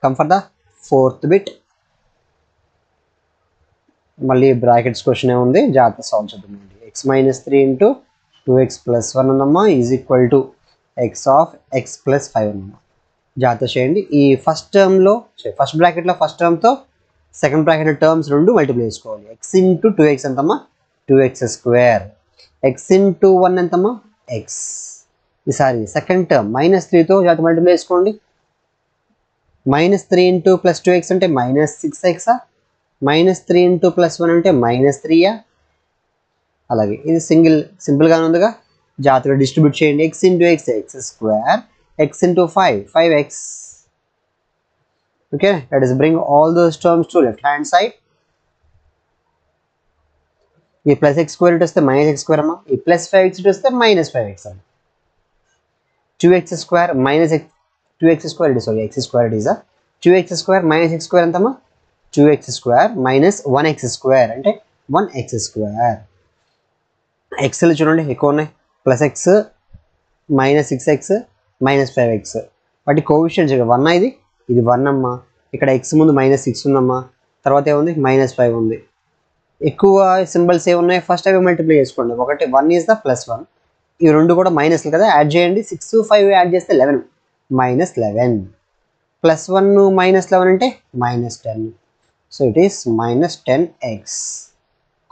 come for the fourth bit. మళ్ళీ brackets question ఉంది, జాగ్రత్త సాల్వ్ చేద్దామండి. x minus 3 into 2x plus 1 అన్నమ్మా is equal to x of x plus 5 అన్నమ్మా. జాగ్రత్త చేయండి. ఈ ఫస్ట్ టర్మ్లో ఫస్ట్ బ్రాకెట్లో ఫస్ట్ టర్మ్తో సెకండ్ బ్రాకెట్లో టర్మ్స్ రెండు మల్టిప్లై చేసుకోవాలి. x ఇంటూ 2x ఎంతమ్మా 2x స్క్వేర్, x ఇంటూ 1 ఎంతమ్మా x. ఈసారి సెకండ్ టర్మ్ -3తో జాగ్రత్త మల్టిప్లై చేసుకోండి. -3 ఇంటూ ప్లస్ 2x అంటే -6x, -3 ఇంటూ ప్లస్ 1 అంటే -3. అలాగే ఇది సింపుల్గానే ఉందిగా, జాగ్రత్తగా డిస్ట్రిబ్యూట్ చేయండి. x into x x square, x into 5 5x. Okay, let us bring all those terms to left hand side. ఈ ప్లస్ x స్క్వేర్ వస్తే -x స్క్వేర్ అమ్మా, ఈ ప్లస్ 5x వస్తే -5x అమ్మ. 2x square minus x 2x square ఇది sorry x square is 2x square -x square ఎంతమ్మా 2x square minus 1x square అంటే 1x square. ఎక్స్లు చూడండి ఎక్కువ ఉన్నాయి, ప్లస్ x -6x -5x. వాటి కోఎఫిషియంట్స్ 1 ఇది 1 అమ్మా, ఇక్కడ x ముందు -6 ఉందమ్మా, తర్వాత ఏముంది -5 ఉంది. ఎక్కువ సింబల్స్ ఏమున్నాయి ఫస్ట్ అవి మల్టిప్లై చేసుకోండి. ఒకటి 1 ఈజ్ ద +1, ఈ రెండు కూడా మైనస్లు కదా, యాడ్ చేయండి. 6 5 యాడ్ చేస్తే 11 -11 +1 -11 అంటే -10. So it is -10x.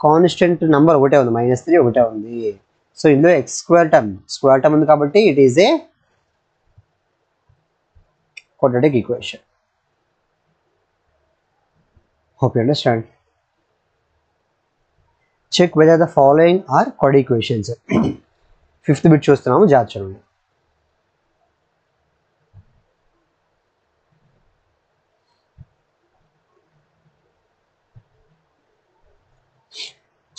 Constant number ఒకటే ఉంది, -3 ఒకటే ఉంది. సో ఇందులో x స్క్వేర్ టర్మ్ ఉంది కాబట్టి it is a quadratic equation. Hope you understand. Check whether the following are quadratic equations. Fifth bit చూస్తున్నాము, జాగ్రత్త చూడండి.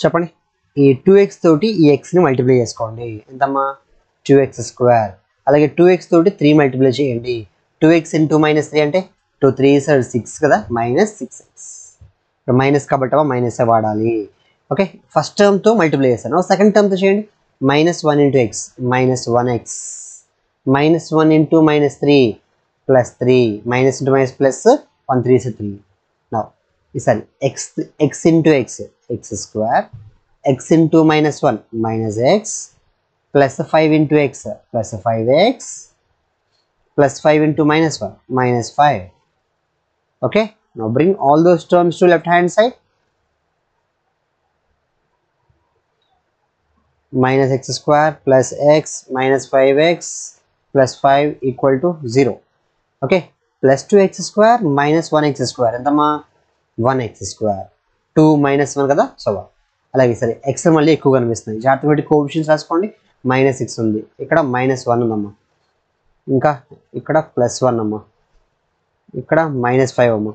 చెప్పండి. ఈ 2x తోటి ఈ xని మల్టిప్లై చేసుకోండి. ఎంతమ్మా 2x స్క్వేర్. అలాగే 2x తోటి 3 మల్టిప్లై చేయండి. 2x ఇంటూ -3 అంటే 2 3 6 కదా, -6x. మైనస్ కాబట్టి మైనస్ వాడాలి. ఓకే, ఫస్ట్ టర్మ్తో మల్టిప్లై చేస్తాను. సెకండ్ టర్మ్తో చేయండి. -1 into x -1x, -1 into -3 +3, minus into minus plus 1 3 is 3. నా ఈసారి x into x square, x into -1 -x, +5 into x +5x, +5 into -1 -5. Okay, now bring all those terms to left hand side. -x square plus x minus 5x plus 5 equal to 0. Okay, plus 2x square minus 1x square ఎంతమ్మా 1x square. 2 -1 కదా, so అలాగే సరే x మళ్ళీ ఎక్కువ కనిపిస్తుంది. జాగ్రత్తగా పెట్టి coefficients రాసుకోండి. -6 ఉంది, ఇక్కడ -1 ఉందమ్మా, ఇంకా ఇక్కడ +1 అమ్మా, ఇక్కడ -5 అమ్మా.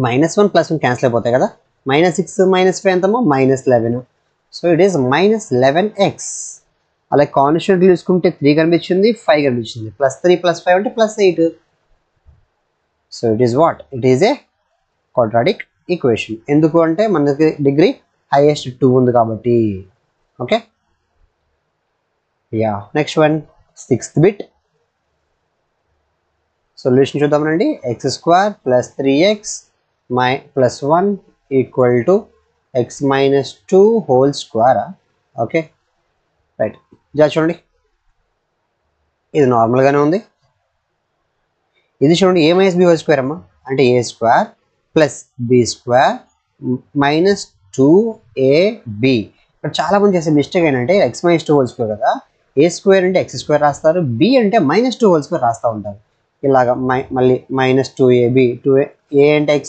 -1 +1 క్యాన్సిల్ అయిపోతాయి కదా. -6 -5 ఎంతమ్మా -11. So it is -11x. అలాగే కాన్స్టెంట్ తీసుకుంటే 3 కనిపించింది, 5 కనిపించింది. +3 +5 అంటే +8. So it is what, it is a quadratic equation. ఎందుకు అంటే మనకి డిగ్రీ హైయెస్ట్ 2 ఉంది కాబట్టి. Okay, yeah next one, sixth bit solution చూద్దామండి. x² + 3x + 1 equal to x - 2 whole square. Okay right, జా చూడండి, ఇది నార్మల్గానే ఉంది. ఇది చూడండి a - b హోల్ స్క్వేర్ అమ్మా, అంటే a² + b² - 2ab. ఇక్కడ చాలా మంది చేసే మిస్టేక్ ఏంటంటే x - 2 హోల్ స్క్వేర్ కదా, a² అంటే x² రాస్తారు, b అంటే -2 హోల్ స్క్వేర్ రాస్తూ ఉంటారు. ఇలాగా మళ్ళీ -2ab, 2a అంటే x,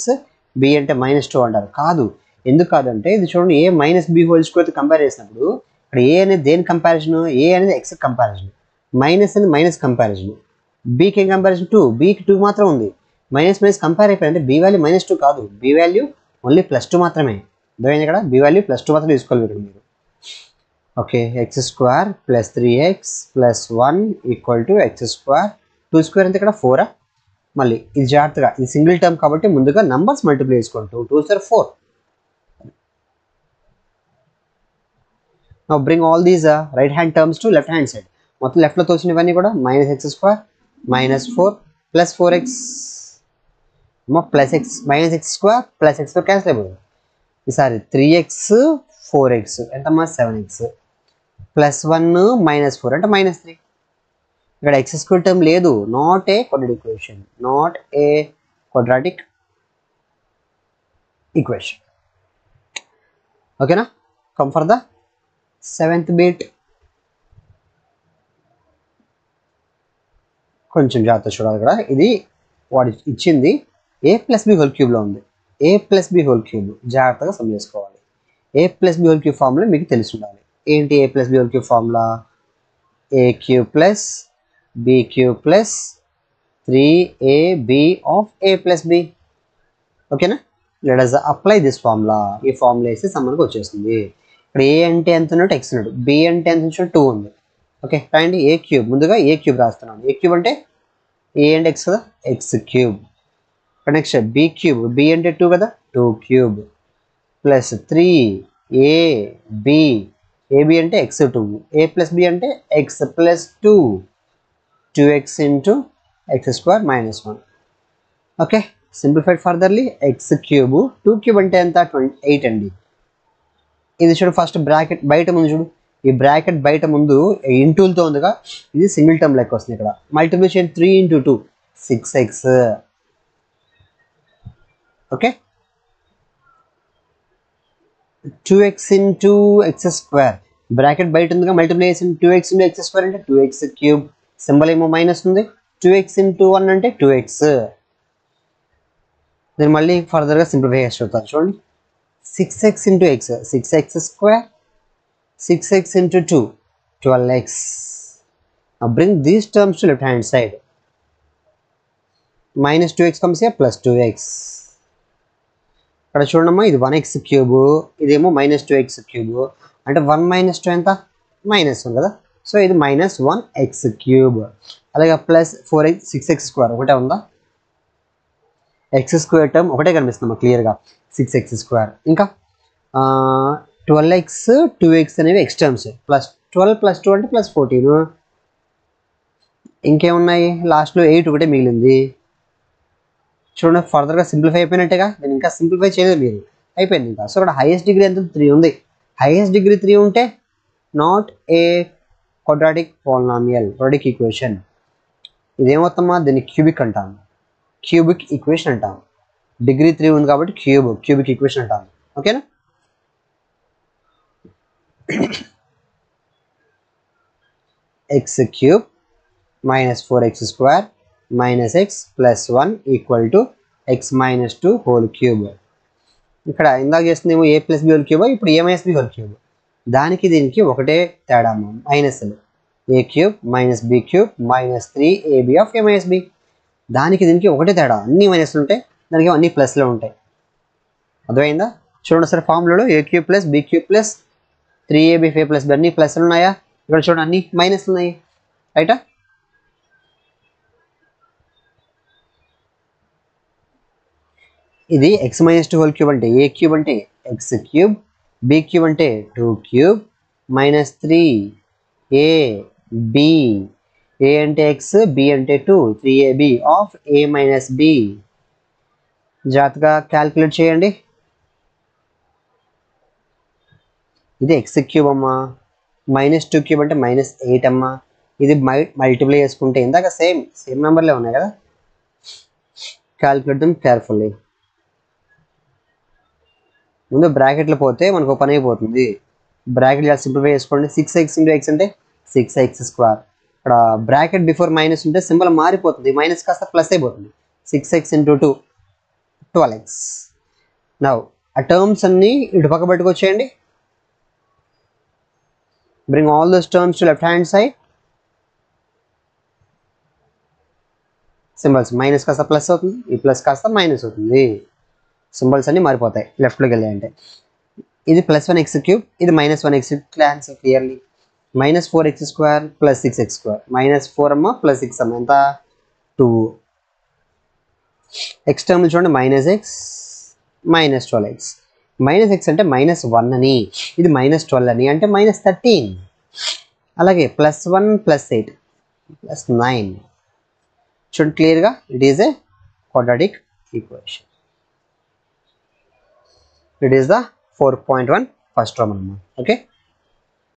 b అంటే -2 అంటారు. కాదు, ఎందుకు కాదంటే ఇది చూడండి, a - b హోల్ స్క్వేర్తో కంపేర్ చేసినప్పుడు ఇక్కడ a అనేది దేని కంపారిజన్, a అనేది x కంపారిజన్, మైనస్ అనేది మైనస్ కంపారిజన్, bకి ఏం కంపారిజన్ 2, bకి 2 మాత్రం ఉంది. మైనస్ కంపేర్ అయిపోయింది అంటే b వాల్యూ -2 కాదు, b వాల్యూ ఓన్లీ +2 మాత్రమే. అర్థమైంది ఇక్కడ, b వాల్యూ +2 మాత్రం తీసుకోవాలి ఇక్కడ మీరు. Okay, x² + 3x + 1 equal to x². 2 square అంటే ఇక్కడ 4. మళ్ళీ ఇది జాగ్రత్తగా, ఇది సింగిల్ టర్మ్ కాబట్టి ముందుగా నంబర్స్ మల్టిప్లై చేసుకోండి. 2 2 are 4. Now bring all these right hand terms to left hand side. మొత్తం లెఫ్ట్లో తోసినవన్నీ కూడా -x² -4 plus 4x plus X minus X square plus X square cancel అయిపోతుంది. ఈసారి 3x 4x ఎంతమ్మా 7x ప్లస్ 1 మైనస్ 4 అంటే minus 3. ఇక్కడ x square term లేదు, not a quadratic equation, not a quadratic equation. ఓకేనా? Come for the 7th bit. కొంచెం జాగ్రత్త చూడాలి. ఇక్కడ ఇది వాడు ఇచ్చింది a ప్లస్ బి హోల్ క్యూబ్లో ఉంది. a plus b whole cube జాగ్రత్తగా సమ్ చేసుకోవాలి. a plus b whole cube formula మీకు తెలిసి ఉండాలి. ఏంటి a plus b whole cube formula? a cube plus b cube plus 3ab of a plus b. ఓకేనా? Let us apply this formula. ఈ formula వేస్తే సమ్మన్కి వచ్చేస్తుంది. ఇక్కడ a అంటే ఎంత ఉన్నట్టు x ఉన్నట్టు, b అంటే ఎంత ఉన్నట్టు 2 ఉంది. ఓకే రాయండి. a క్యూబ్ ముందుగా a క్యూబ్ రాస్తున్నాను. a క్యూబ్ అంటే a అంటే x కదా, x cube. Next b cube, b అంటే 2 కదా, 2 క్యూబ్ ప్లస్ 3ab, ab అంటే x2, a ప్లస్ b అంటే x plus 2, 2x into x square minus 1. Okay simplified furtherly x cube 2 cube అంటే ఎంత 8 అండి. ఇది చూడు ఫస్ట్ బ్రాకెట్ బయట ముందు చూడు, ఈ బ్రాకెట్ బయట ముందు ఇంటూలతో ఉందిగా, ఇది సింగిల్ టర్మ్ లెక్క వస్తుంది. ఇక్కడ multiplication 3 into 2 6x. Okay 2x into X square, bracket బయట ఉందిగా, multiplication 2x into X square అంటే 2x క్యూబ్, సింబల్ ఏమో మైనస్ ఉంది, 2x ఇంటూ 1 అంటే 2x. నేను మళ్ళీ ఫర్దర్గా సింప్లిఫై చేసి చూస్తాను చూడండి. 6x into X 6x square, 6x into 2 12x. Now bring these terms to left hand side. Minus 2x comes here plus 2x. ఇక్కడ చూడమ్మా ఇది 1x క్యూబ్, ఇదేమో మైనస్ 2x క్యూబ్ అంటే 1 మైనస్ 2 ఎంత మైనస్ 1 కదా, సో ఇది మైనస్ 1x క్యూబ్. అలాగే plus 4x 6x square ఒకటే ఉందా, ఎక్స్ స్క్వేర్ టర్మ్ ఒకటే కనిపిస్తుందమ్మా క్లియర్గా 6x స్క్వేర్. ఇంకా 12x 2x అనేవి ఎక్స్ టర్మ్స్, ప్లస్ 12 ప్లస్ 2 అంటే ప్లస్ 14. ఇంకేమున్నాయి లాస్ట్లో 8 ఒకటే మిగిలింది. చూడండి ఫర్దర్గా సింప్లిఫై అయిపోయినట్టేగా, నేను ఇంకా సింప్లిఫై చేయలేదు మీరు, అయిపోయింది ఇంకా. సో ఇక్కడ హైయెస్ట్ డిగ్రీ ఎంత 3 ఉంది. హైయెస్ట్ డిగ్రీ 3 ఉంటే not a quadratic polynomial, quadratic equation. ఇదేమవుతామా దీన్ని క్యూబిక్ అంటాం, క్యూబిక్ ఈక్వేషన్ అంటాం. డిగ్రీ 3 ఉంది కాబట్టి క్యూబిక్ ఈక్వేషన్ అంటాం. ఓకేనా? x cube minus 4x square minus x plus 1 equal to x minus 2 whole cube. ఇక్కడ ఇందాక చేస్తుందేమో a plus b whole cube, ఇప్పుడు a minus b whole cube. దానికి దీనికి ఒకటే తేడా మైనస్లు, a cube minus b cube minus 3ab of a minus b. దానికి దీనికి ఒకటే తేడా, అన్ని మైనస్లు ఉంటాయి, దానికి అన్ని ప్లస్లు ఉంటాయి. అర్థమైందా? చూడండి సార్ ఫార్ములాలో a cube plus B cube plus 3ab 5 plus B అన్ని ప్లస్లు ఉన్నాయా, ఇక్కడ చూడండి అన్ని మైనస్లు ఉన్నాయి. రైటా? ఇది ఎక్స్ మైనస్ 2 హోల్ క్యూబ్ అంటే ఏ క్యూబ్ అంటే ఎక్స్ క్యూబ్, బి క్యూబ్ అంటే 2 cube minus 3a b, a అంటే ఎక్స్ బి అంటే 2 3ab of a minus b. జాగ్రత్తగా క్యాల్కులేట్ చేయండి. ఇది ఎక్స్ క్యూబ్ అమ్మా, మైనస్ 2 క్యూబ్ అంటే మైనస్ 8 అమ్మా. ఇది మల్టిప్లై చేసుకుంటే ఇందాక సేమ్ నెంబర్లే ఉన్నాయి కదా, క్యాల్కులేట్ దెమ్ కేర్ఫుల్లీ. ముందు బ్రాకెట్లో పోతే మనకు పని అయిపోతుంది. బ్రాకెట్ సింప్లిఫై చేసుకోండి. 6x ఇంటూ ఎక్స్ అంటే 6x స్క్వేర్. ఇక్కడ బ్రాకెట్ బిఫోర్ మైనస్ ఉంటే సింబల్ మారిపోతుంది, మైనస్ కాస్త ప్లస్ అయిపోతుంది. 6x into 2 12x. నౌ ఆ టర్మ్స్ అన్నీ ఇటు పక్క పట్టుకొచ్చేయండి. Bring all those terms to left hand side. Symbols minus కాస్త ప్లస్ అవుతుంది, ఈ ప్లస్ కాస్త మైనస్ అవుతుంది, సింబల్స్ అన్నీ మారిపోతాయి లెఫ్ట్లోకి వెళ్ళి. అంటే ఇది ప్లస్ 1x క్యూబ్, ఇది minus 1x clans clearly. Minus 4x square plus 6x square, minus 4 అమ్మ ప్లస్ 6 అమ్మ ఎంత 2. ఎక్స్ టర్మ్లు చూడండి minus x minus 12x. Minus x అంటే మైనస్ 1 అని, ఇది మైనస్ 12 అని అంటే మైనస్ 13. అలాగే ప్లస్ 1 ప్లస్ 8 ప్లస్ 9. చూడండి క్లియర్గా it is a quadratic equation. It is the 4.1 first term. Okay.